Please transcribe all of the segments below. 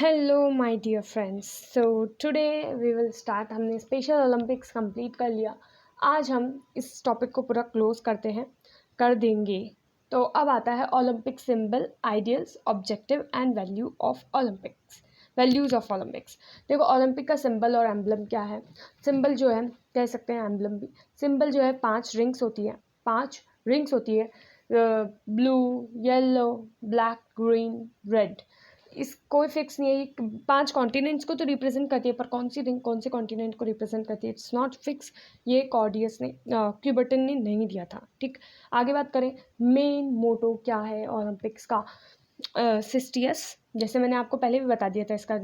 Hello my dear friends. So today we will start. हमने special Olympics complete कर लिया। आज हम इस टॉपिक को पूरा क्लोज कर देंगे। तो अब आता है Olympic symbol, ideals, objective and values of Olympics. देखो, ओलंपिक का सिंबल और एम्बलम क्या है। सिंबल जो है कह सकते हैं, एम्बलम भी। सिंबल जो है 5 रिंग्स होती है, 5 रिंग्स होती है, blue, yellow, black, green, red. इस कोई फिक्स नहीं है, ये 5 कॉन्टिनेंट्स को तो रिप्रेजेंट करती है, पर कौन सी रिंग कौन से कॉन्टिनेंट को रिप्रेजेंट करती है इट्स नॉट फिक्स। ये कॉर्डियस ने क्यूबर्टन ने नहीं दिया था। ठीक, आगे बात करें, मेन मोटो क्या है ओलंपिक्स का। सिस्टियस, जैसे मैंने आपको पहले भी बता दिया था इसका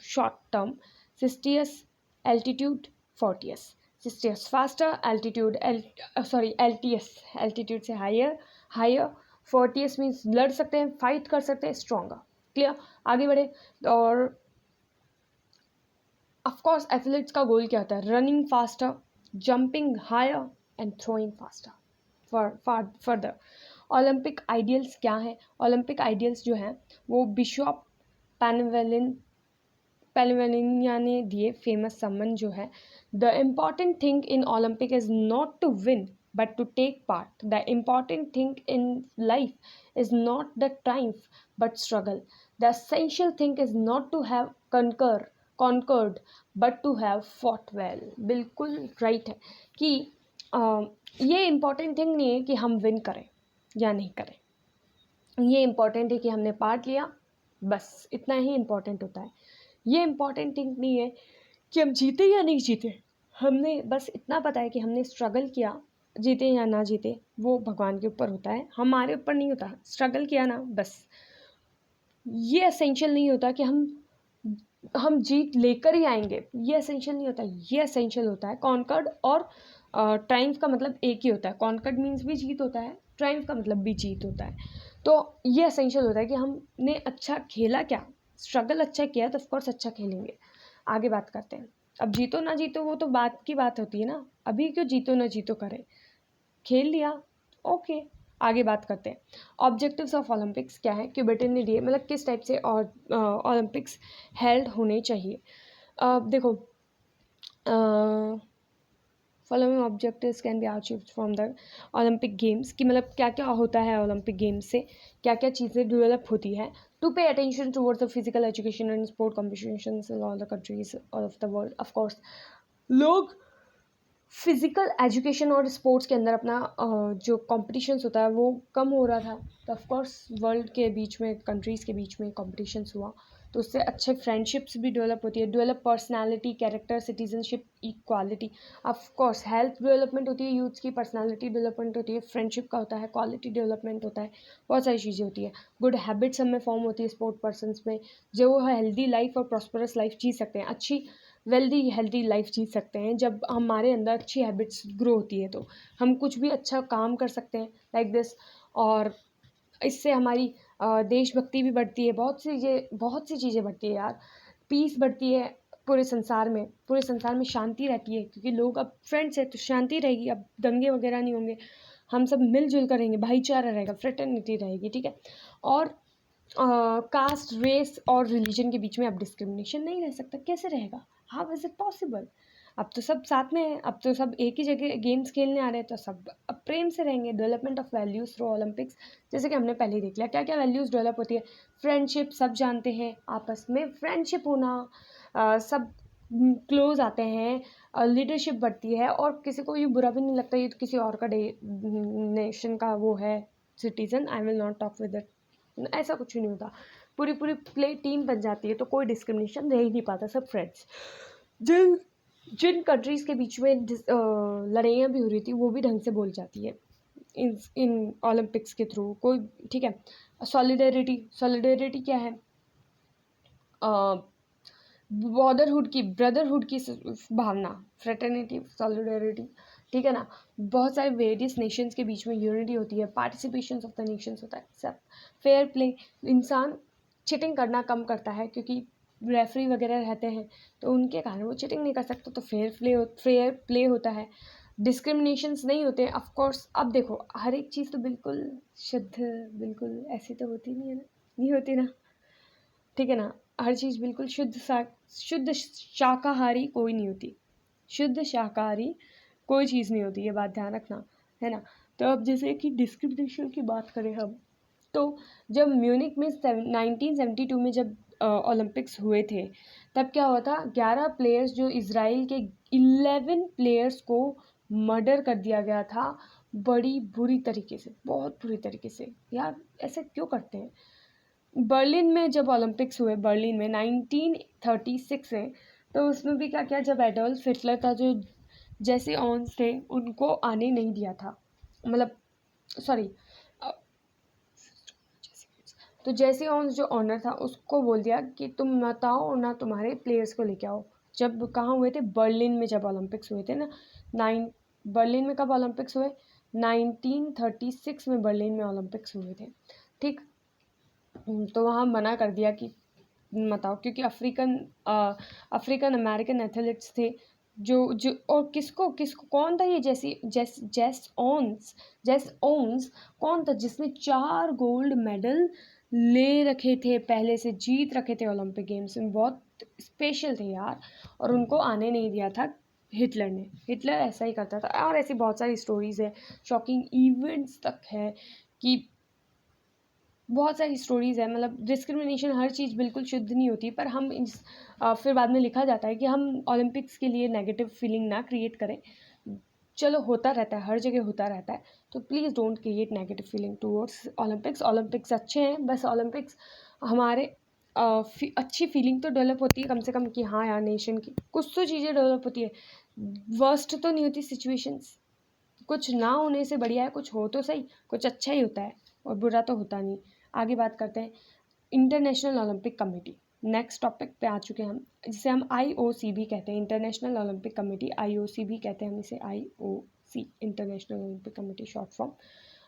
शॉर्ट टर्म। सिस्टियस, एल्टीट्यूड, फोर्टियस। सिस्टियस फास्टर, एल्टीट्यूड एलटीएस, एल्टीट्यूड से हायर। फोर्टियस मीन्स लड़ सकते हैं, फाइट कर सकते हैं, स्ट्रॉन्गर। क्लियर, आगे बढ़े। और ऑफ कोर्स एथलीट्स का गोल क्या होता है? Running faster, jumping higher and throwing faster further. Olympic ideals क्या है? ओलंपिक आइडियल्स जो हैं वो बिशॉप पेलिवेलिनिया ने दिए फेमस सम्मन जो है, the important thing in Olympic is not to win but to take part. The important thing in life is not the triumph but struggle. The essential thing is not to have conquered but to have fought well. बिल्कुल right है कि ये important thing नहीं है कि हम win करें या नहीं करें। ये इम्पॉर्टेंट है कि हमने पार्ट लिया, बस इतना ही इम्पॉर्टेंट होता है। ये इम्पॉर्टेंट थिंग नहीं है कि हम जीते या नहीं जीते। हमने बस इतना पता है कि हमने स्ट्रगल किया, जीते या ना जीते वो भगवान के ऊपर होता है, हमारे ऊपर नहीं होता। स्ट्रगल किया ना, बस। ये एसेंशियल नहीं होता कि हम जीत लेकर ही आएंगे, ये एसेंशियल नहीं होता। ये एसेंशियल होता है कॉन्कर्ड और ट्राइम्फ का मतलब एक ही होता है। कॉन्कर्ड मीन्स भी जीत होता है, ट्राइम्फ का मतलब भी जीत होता है। तो ये एसेंशियल होता है कि हमने अच्छा खेला क्या, स्ट्रगल अच्छा किया तो ऑफकोर्स अच्छा खेलेंगे। आगे बात करते हैं। अब जीतो ना जीतो वो तो बात की बात होती है ना, अभी क्यों जीतो ना जीतो करें, खेल लिया, ओके। आगे बात करते हैं, ऑब्जेक्टिव्स ऑफ ओलंपिक्स क्या है, क्यूबर्टन ने दिए, मतलब किस टाइप से और ओलंपिक्स हेल्ड होने चाहिए। देखो, following objectives can be achieved from the Olympic games, कि मतलब क्या क्या होता है ओलंपिक गेम्स से, क्या क्या चीज़ें डेवलप होती है। To pay attention towards the physical education and sport competitions in all the countries of the world. Of course लोग फिज़िकल एजुकेशन और स्पोर्ट्स के अंदर अपना जो कॉम्पिटिशन्स होता है वो कम हो रहा था, तो ऑफकोर्स वर्ल्ड के बीच में, कंट्रीज़ के बीच में कॉम्पिटिशन्स हुआ, तो उससे अच्छे फ्रेंडशिप्स भी डेवलप होती है, develop personality, character, citizenship, equality. Of course health development होती है, यूथ्स की पर्सनालिटी डेवलपमेंट होती है, फ्रेंडशिप का होता है, क्वालिटी डेवलपमेंट होता है, बहुत सारी चीज़ें होती है। गुड हैबिट्स हमें फॉर्म होती है स्पोर्ट पर्सनस में, जो वो हेल्दी लाइफ और प्रॉस्परस लाइफ जी सकते हैं, अच्छी हेल्दी लाइफ जी सकते हैं। जब हमारे अंदर अच्छी हैबिट्स ग्रो होती है तो हम कुछ भी अच्छा काम कर सकते हैं लाइक दिस। और इससे हमारी देशभक्ति भी बढ़ती है, बहुत सी चीज़ें बढ़ती है यार। पीस बढ़ती है पूरे संसार में शांति रहती है, क्योंकि लोग अब फ्रेंड्स हैं तो शांति रहेगी, अब दंगे वगैरह नहीं होंगे, हम सब मिलजुल कर रहेंगे, भाईचारा रहेगा, फ्रेटर्निटी रहेगी। ठीक है, और कास्ट, रेस और रिलीजन के बीच में अब डिस्क्रिमिनेशन नहीं रह सकता। कैसे रहेगा? How is it possible? अब तो सब साथ में हैं, अब तो सब एक ही जगह गेम्स खेलने आ रहे हैं, तो सब अब प्रेम से रहेंगे। Development of values through Olympics, जैसे कि हमने पहले ही देख लिया क्या क्या वैल्यूज़ डेवलप होती है। फ्रेंडशिप, सब जानते हैं आपस में फ्रेंडशिप होना, सब क्लोज आते हैं, लीडरशिप बढ़ती है, और किसी को ये बुरा भी नहीं लगता ये तो किसी और का नेशन का वो है citizen, I will not talk with it, ऐसा कुछ नहीं होता। पूरी पूरी प्ले टीम बन जाती है, तो कोई डिस्क्रिमिनेशन रह ही नहीं पाता, सब फ्रेंड्स। जिन जिन कंट्रीज़ के बीच में लड़ाइयाँ भी हो रही थी वो भी ढंग से बोल जाती है इन ओलंपिक्स के थ्रू कोई। ठीक है, सॉलिडेरिटी क्या है? ब्रदरहुड की भावना, फ्रेटर्निटी, सॉलिडेरिटी। ठीक है ना, बहुत सारे वेरियस नेशंस के बीच में यूनिटी होती है, पार्टिसिपेशन ऑफ द नेशंस होता है, सब फेयर प्ले। इंसान चिटिंग करना कम करता है क्योंकि रेफरी वगैरह रहते हैं, तो उनके कारण वो चिटिंग नहीं कर सकता, तो फेयर प्ले होता है, डिस्क्रिमिनेशंस नहीं होते ऑफ कोर्स। अब देखो, हर एक चीज़ तो बिल्कुल शुद्ध, बिल्कुल ऐसी तो होती नहीं है ना, नहीं होती ना। ठीक है ना। हर चीज़ बिल्कुल शुद्ध शाकाहारी कोई नहीं होती, शुद्ध शाकाहारी कोई चीज़ नहीं होती, ये बात ध्यान रखना, है ना। तो अब जैसे कि डिस्क्रिमिनेशन की बात करें हम, तो जब म्यूनिक में 1972 में जब ओलंपिक्स हुए थे, तब क्या हुआ था, 11 प्लेयर्स, जो इसराइल के 11 प्लेयर्स को मर्डर कर दिया गया था, बड़ी बुरी तरीके से, बहुत बुरी तरीके से। यार ऐसे क्यों करते हैं। बर्लिन में जब ओलंपिक्स हुए, बर्लिन में 1936 में, तो उसमें भी क्या किया, जब एडोल्फ हिटलर था, जो जैसे ऑन्स थे, उनको आने नहीं दिया था, मतलब सॉरी, तो जैसे ऑन्स जो ऑनर था, उसको बोल दिया कि तुम मत आओ और ना तुम्हारे प्लेयर्स को लेके आओ। जब कहाँ हुए थे, बर्लिन में जब ओलंपिक्स हुए थे ना, बर्लिन में कब ओलंपिक्स हुए, 1936 में बर्लिन में ओलंपिक्स हुए थे, ठीक। तो वहाँ मना कर दिया कि मत आओ, क्योंकि अफ्रीकन अमेरिकन एथलीट्स थे, जो जो और किसको किसको कौन था ये, जेस ओन्स कौन था, जिसने 4 गोल्ड मेडल ले रखे थे, पहले से जीत रखे थे ओलंपिक गेम्स में, बहुत स्पेशल थे यार, और उनको आने नहीं दिया था हिटलर ने। हिटलर ऐसा ही करता था, और ऐसी बहुत सारी स्टोरीज है, शॉकिंग इवेंट्स तक है, कि बहुत सारी स्टोरीज़ है। मतलब डिस्क्रिमिनेशन, हर चीज़ बिल्कुल शुद्ध नहीं होती, पर हम फिर बाद में लिखा जाता है कि हम ओलंपिक्स के लिए नेगेटिव फीलिंग ना क्रिएट करें। चलो होता रहता है, हर जगह होता रहता है, तो please don't create negative feeling towards Olympics. Olympics अच्छे हैं, बस ओलंपिक्स हमारे अच्छी फीलिंग तो डेवलप होती है कम से कम, कि हाँ यार नेशन की कुछ तो चीज़ें डेवलप होती है, वर्स्ट तो नहीं होती सिचुएशंस। कुछ ना होने से बढ़िया है कुछ हो तो सही, कुछ अच्छा ही होता है, और बुरा तो होता नहीं। आगे बात करते हैं international Olympic committee. Next topic पे आ चुके हैं हम, जिसे हम IOC भी कहते हैं, इंटरनेशनल ओलंपिक कमेटी, IOC भी कहते हैं हम इसे, IOC, international Olympic committee short form.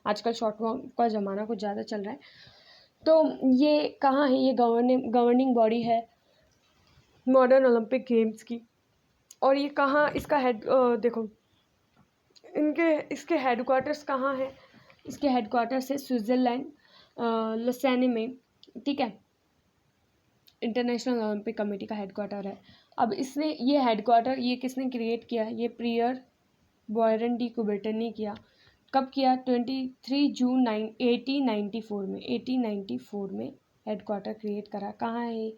आजकल शॉर्ट फॉर्म का ज़माना कुछ ज़्यादा चल रहा है। तो ये कहाँ है, ये गवर्निंग बॉडी है मॉडर्न ओलंपिक गेम्स की, और ये कहाँ, इसका देखो, इसके हेडक्वार्टर्स कहाँ है, इसके हेडक्वार्टर्स है स्विट्ज़रलैंड, लसैने में, ठीक है। इंटरनेशनल ओलंपिक कमेटी का हेडक्वार्टर है। अब इसने ये हेडक्वार्टर, ये किसने क्रिएट किया, ये प्रियर बॉयरन डी कुबर्टन ने किया। कब किया, 23 जून 1894 में, 1894 में हेडक्वार्टर क्रिएट करा। कहाँ है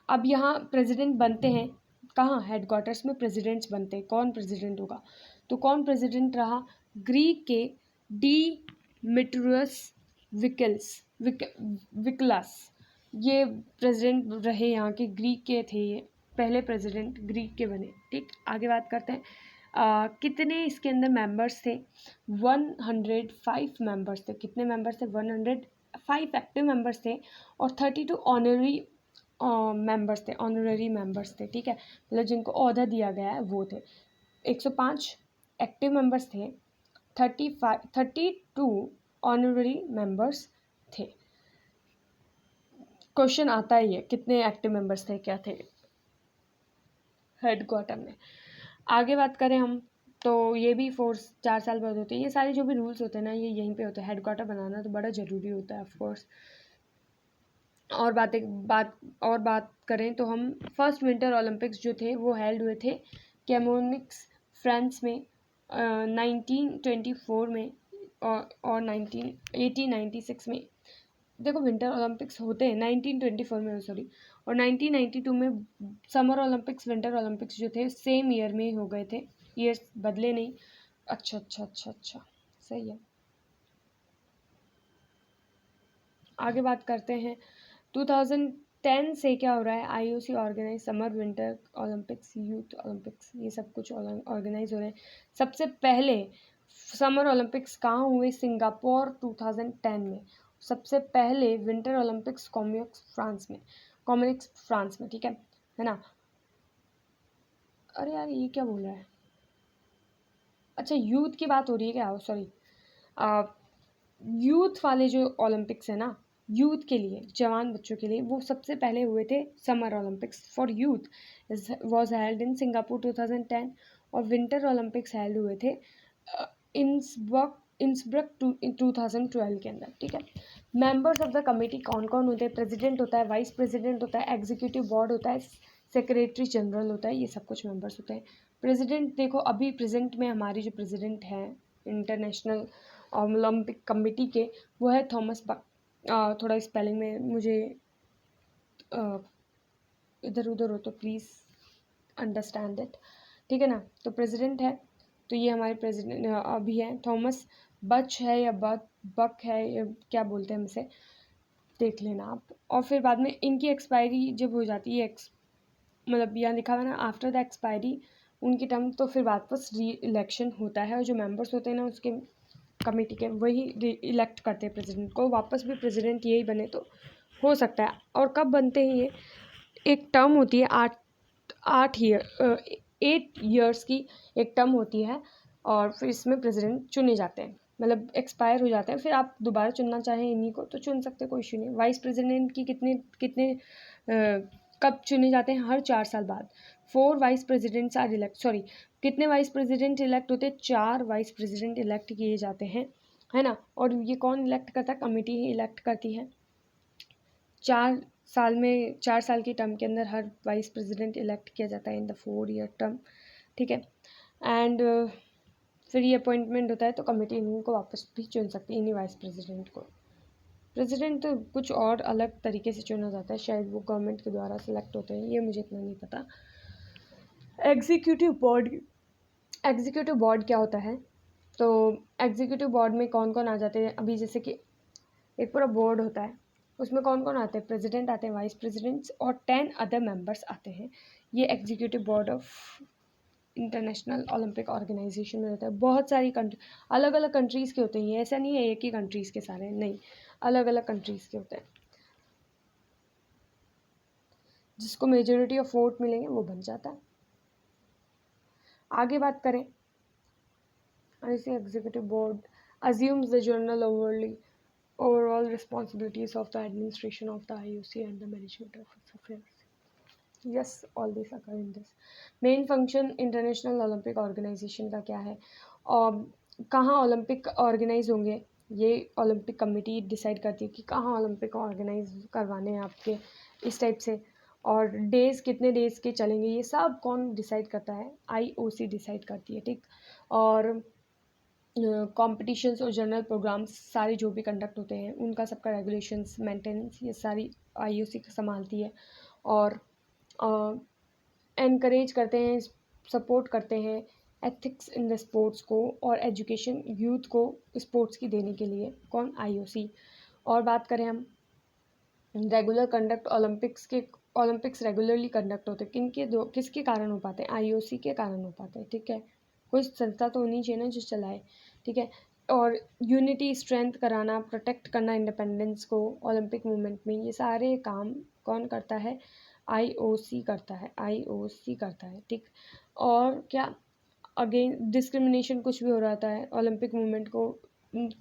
अब यहाँ प्रेसिडेंट बनते हैं, कहाँ, हेडक्वार्टर्स में प्रेसिडेंट्स बनते हैं। कौन प्रेसिडेंट होगा, तो कौन प्रेसिडेंट रहा, ग्रीक के डिमिट्रियस विकलास, ये प्रेसिडेंट रहे यहाँ के, ग्रीक के थे ये, पहले प्रेसिडेंट ग्रीक के बने, ठीक। आगे बात करते हैं कितने इसके अंदर मेंबर्स थे, 105 मेंबर्स थे। कितने मेंबर्स थे, 105 एक्टिव मेंबर्स थे, और 32 ऑनररी मेंबर्स थे, ऑनररी मेंबर्स थे, ठीक है, मतलब जिनको ओहदा दिया गया है वो थे। 105 एक्टिव मेंबर्स थे, 32 ऑनररी मेंबर्स थे। क्वेश्चन आता ही है, कितने एक्टिव मेंबर्स थे, क्या थे हेडक्वार्टर में। आगे बात करें हम, तो ये भी 4 साल बाद होते हैं, ये सारे जो भी रूल्स होते हैं ना, ये यहीं पे होते हैं। हेडक्वार्टर बनाना तो बड़ा ज़रूरी होता है ऑफकोर्स। और बात करें तो हम, फर्स्ट विंटर ओलंपिक्स जो थे वो हेल्ड हुए थे कैमोनिक्स, फ्रांस में, 1924 में, और 1896 में। देखो विंटर ओलंपिक्स होते हैं 1924 में, सॉरी, और 1992 में समर ओलंपिक्स, विंटर ओलंपिक्स जो थे सेम ईयर में ही हो गए थे, ईयर्स बदले नहीं। अच्छा अच्छा अच्छा अच्छा, सही है। आगे बात करते हैं 2010 से क्या हो रहा है, IOC organise summer winter Olympics, youth Olympics, ये सब कुछ ऑर्गेनाइज हो रहे हैं। सबसे पहले समर ओलंपिक्स कहाँ हुए, सिंगापुर 2010 में। सबसे पहले विंटर ओलंपिक्स कॉम्यूनिक्स फ्रांस में, ठीक है ना। अरे यार ये क्या बोल रहा है, अच्छा यूथ की बात हो रही है क्या, सॉरी। यूथ वाले जो ओलंपिक्स है ना, यूथ के लिए, जवान बच्चों के लिए, वो सबसे पहले हुए थे summer Olympics for youth was held in Singapore 2010, और विंटर ओलंपिक्स हेल्ड हुए थे इंसबर्ग इंसब्रक 2012 के अंदर, ठीक है। मेंबर्स ऑफ द कमेटी कौन कौन होते हैं? प्रेसिडेंट होता है, वाइस प्रेसिडेंट होता है, एग्जीक्यूटिव बोर्ड होता है, सेक्रेटरी जनरल होता है, ये सब कुछ मेंबर्स होते हैं। प्रेसिडेंट देखो, अभी प्रेजेंट में हमारी जो प्रेसिडेंट हैं इंटरनेशनल ओलंपिक कमेटी के, वो है थॉमस बक। थोड़ा स्पेलिंग में मुझे इधर उधर हो तो प्लीज़ अंडरस्टैंड इट, ठीक है ना। तो प्रेसिडेंट है, तो ये हमारे प्रेसिडेंट अभी है थॉमस बच है या बक है, या क्या बोलते हैं हम इसे, देख लेना आप। और फिर बाद में इनकी एक्सपायरी जब हो जाती है, मतलब यहाँ लिखा हुआ है ना, आफ्टर द एक्सपायरी उनकी टर्म, तो फिर वापस री इलेक्शन होता है, और जो मेंबर्स होते हैं ना उसके कमेटी के, वही इलेक्ट करते हैं प्रेसिडेंट को। वापस भी प्रेसिडेंट यही बने तो हो सकता है। और कब बनते हैं ये? एक टर्म होती है 8 ईयर्स की एक टर्म होती है, और फिर इसमें प्रेसिडेंट चुने जाते हैं, मतलब एक्सपायर हो जाते हैं, फिर आप दोबारा चुनना चाहें इन्हीं को तो चुन सकते हैं, कोई इशू नहीं। वाइस प्रेसिडेंट की कितने कितने कब चुने जाते हैं? हर 4 साल बाद। 4 vice presidents are elect, sorry, कितने वाइस प्रेसिडेंट इलेक्ट होते हैं? 4 वाइस प्रेसिडेंट इलेक्ट किए जाते हैं, है ना। और ये कौन इलेक्ट करता है? कमेटी ही इलेक्ट करती है। 4 साल की टर्म के अंदर हर वाइस प्रेसिडेंट इलेक्ट किया जाता है इन द 4 ईयर टर्म, ठीक है। एंड फिर ये अपॉइंटमेंट होता है, तो कमेटी इनको वापस भी चुन सकती है, इन्हीं वाइस प्रेसिडेंट को। प्रेसिडेंट तो कुछ और अलग तरीके से चुना जाता है, शायद वो गवर्नमेंट के द्वारा सेलेक्ट होते हैं, ये मुझे इतना नहीं पता। एग्जीक्यूटिव बोर्ड क्या होता है? तो एग्जीक्यूटिव बोर्ड में कौन कौन आ जाते हैं? अभी जैसे कि एक पूरा बोर्ड होता है, उसमें कौन कौन आते हैं? प्रेसिडेंट आते हैं, वाइस प्रेसिडेंट्स और 10 अदर मेंबर्स आते हैं। ये executive board of international Olympic organisation में रहता है। बहुत सारी कंट्री, अलग अलग कंट्रीज़ के होते हैं, ये ऐसा नहीं है एक ही कंट्रीज़ के सारे, नहीं, अलग अलग कंट्रीज़ के होते हैं। जिसको मेजोरिटी ऑफ वोट मिलेंगे वो बन जाता है। आगे बात करें, ऐसे executive board assumes the general overall responsibilities of the administration of the IOC and the management of its affairs. Yes, all these occur in this. Main function international Olympic organisation का क्या है, और कहाँ ओलंपिक ऑर्गेनाइज होंगे, ये Olympic committee decide करती है कि कहाँ ओलंपिक ऑर्गेनाइज करवाने हैं आपके, इस टाइप से। और डेज़ कितने डेज़ के चलेंगे, ये सब कौन डिसाइड करता है? IOC डिसाइड करती है, ठीक। और कॉम्पिटिशन्स और जनरल प्रोग्राम्स सारे जो भी कंडक्ट होते हैं, उनका सबका रेगुलेशंस, मेंटेनेंस, ये सारी IOC संभालती है। और एनकरेज करते हैं, सपोर्ट करते हैं एथिक्स इन द स्पोर्ट्स को, और एजुकेशन यूथ को स्पोर्ट्स की देने के लिए कौन? IOC। और बात करें हम regular conduct, Olympics regularly conduct होते हैं, किसके कारण हो पाते हैं? IOC के कारण हो पाते हैं, ठीक है। कोई संस्था तो होनी चाहिए ना जो चलाए, ठीक है। और यूनिटी स्ट्रेंथ कराना, प्रोटेक्ट करना इंडिपेंडेंस को ओलंपिक मूवमेंट में, ये सारे काम कौन करता है? IOC करता है, ठीक। और क्या, अगेन डिस्क्रिमिनेशन कुछ भी हो रहा है, ओलंपिक मूवमेंट को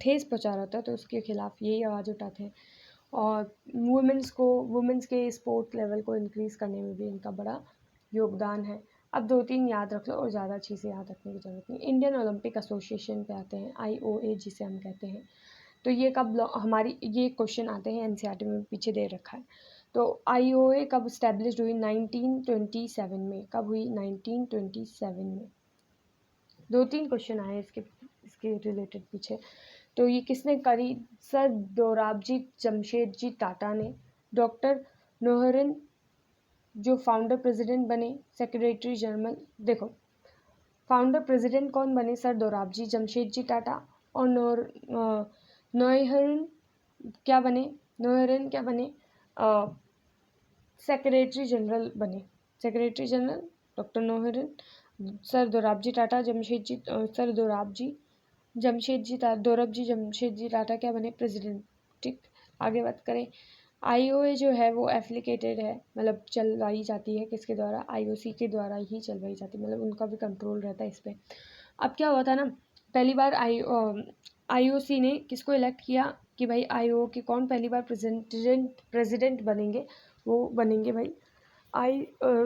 ठेस पहुंचा रहा था, तो उसके खिलाफ यही आवाज़ उठाते हैं। और वुमेंस के स्पोर्ट लेवल को इंक्रीज़ करने में भी इनका बड़ा योगदान है। अब 2-3 याद रख लो, और ज़्यादा चीज़ें याद रखने की ज़रूरत नहीं। इंडियन ओलंपिक एसोसिएशन पे आते हैं, IOA जिसे हम कहते हैं। तो ये कब हमारी ये क्वेश्चन आते हैं NCERT में, पीछे दे रखा है। तो IOA कब इस्टेब्लिश हुई? 1927 में। कब हुई? 1927 में। 2-3 क्वेश्चन आए इसके रिलेटेड पीछे। तो ये किसने करी? सर दोराबजी जमशेदजी टाटा ने। डॉक्टर नोहरन जो फाउंडर प्रेसिडेंट बने, सेक्रेटरी जनरल, देखो फाउंडर प्रेसिडेंट कौन बने? सर दोराबजी जमशेदजी टाटा। और नोहरन क्या बने? सेक्रेटरी जनरल बने। Secretary general doctor Noehren, sir Dorabji Tata Dorabji Jamsetji Tata क्या बने? प्रेसिडेंट, ठीक। आगे बात करें, IOA जो है वो एफिलिएटेड है, मतलब चलवाई जाती है किसके द्वारा? IOC के द्वारा ही चलवाई जाती है, मतलब उनका भी कंट्रोल रहता है इस पर। अब क्या हुआ था ना, पहली बार IOC ने किसको इलेक्ट किया कि भाई IOA के कौन पहली बार प्रेसिडेंट बनेंगे? वो बनेंगे भाई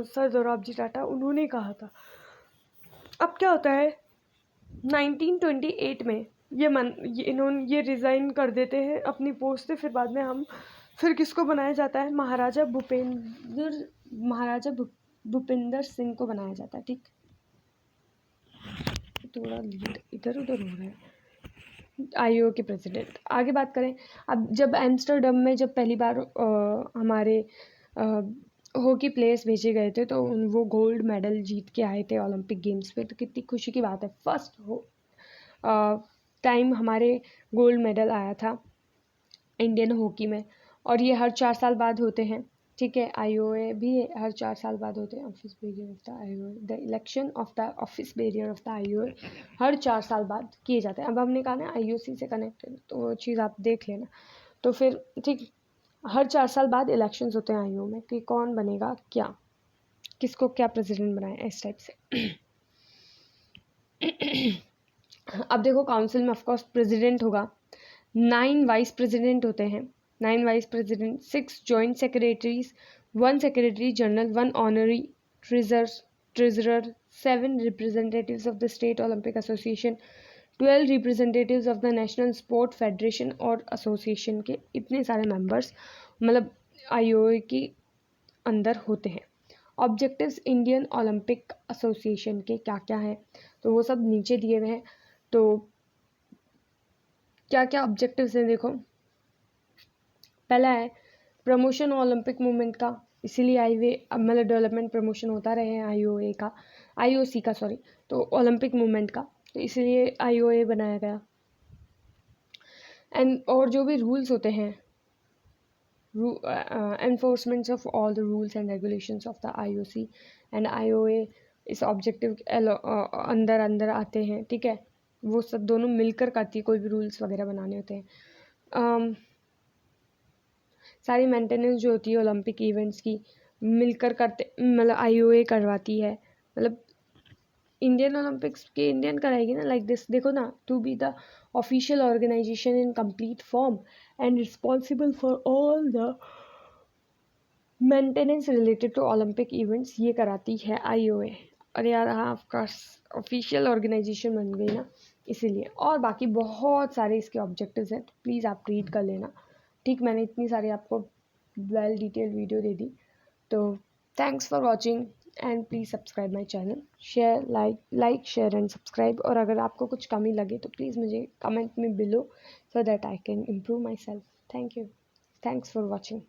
सर दोराबजी टाटा, उन्होंने कहा था। अब क्या होता है 1928 में ये इन्होंने ये रिज़ाइन कर देते हैं अपनी पोस्ट से, फिर बाद में फिर किसको बनाया जाता है, महाराजा भूपिंदर सिंह को बनाया जाता है। ठीक, थोड़ा इधर उधर हो रहा है। आईओ के प्रेसिडेंट। आगे बात करें, अब जब एम्स्टर्डम में जब पहली बार हमारे हॉकी प्लेयर्स भेजे गए थे, तो वो गोल्ड मेडल जीत के आए थे ओलंपिक गेम्स में, तो कितनी खुशी की बात है। फर्स्ट टाइम हमारे गोल्ड मेडल आया था इंडियन हॉकी में, और ये हर 4 साल बाद होते हैं। ठीक है, आईओए भी हर 4 साल बाद होते हैं। Office bearer of the IOA, the election of the office bearer of the IOA हर 4 साल बाद किए जाते हैं। अब हमने कहा ना आईओसी से कनेक्टेड, तो वो चीज़ आप देख लेना। तो फिर ठीक, हर 4 साल बाद इलेक्शंस होते हैं आईओ में कि कौन बनेगा, क्या किसको क्या प्रेसिडेंट बनाए, इस टाइप से। अब देखो, काउंसिल में ऑफकोर्स प्रेसिडेंट होगा, 9 वाइस प्रेसिडेंट होते हैं, 9 vice president, 6 joint secretaries, 1 secretary general, 1 honorary treasurer, 7 representatives of the state Olympic association, 12 representatives of the national sport federation और एसोसिएशन के इतने सारे मेंबर्स मतलब आईओए के अंदर होते हैं। ऑब्जेक्टिव्स इंडियन ओलंपिक एसोसिएशन के क्या क्या हैं, तो वो सब नीचे दिए हुए हैं। तो क्या क्या ऑब्जेक्टिव्स हैं, देखो, पहला है प्रमोशन ओलंपिक मूवमेंट का, इसीलिए आईवे मतलब डेवलपमेंट प्रमोशन होता रहे हैं आईओए का, आईओसी का सॉरी, तो ओलंपिक मूवमेंट का, तो इसलिए आईओए बनाया गया। एंड और जो भी रूल्स होते हैं, enforcements of all the rules and regulations of the IOC and IOA इस ऑब्जेक्टिव अंदर अंदर आते हैं। ठीक है, वो सब दोनों मिलकर करती है, कोई भी रूल्स वगैरह बनाने होते हैं। सारी मेंटेनेंस जो होती है ओलंपिक इवेंट्स की मिलकर करते, मतलब आईओए करवाती है, मतलब इंडियन ओलंपिक्स की इंडियन कराएगी ना, लाइक दिस, देखो ना, to be the official organisation in complete form and responsible for all the maintenance related to Olympic events, ये कराती है आईओए। अरे यार हाँ, ऑफकोर्स ऑफिशियल ऑर्गेनाइजेशन बन गई ना, इसीलिए। और बाकी बहुत सारे इसके ऑब्जेक्टिव्स हैं, तो प्लीज़ आप रीड कर लेना। ठीक, मैंने इतनी सारी आपको वेल डिटेल वीडियो दे दी, तो thanks for watching and please subscribe my channel, share like share and subscribe. और अगर आपको कुछ कमी लगे तो प्लीज़ मुझे कमेंट में below, so that I can improve my self. Thank you, thanks for watching.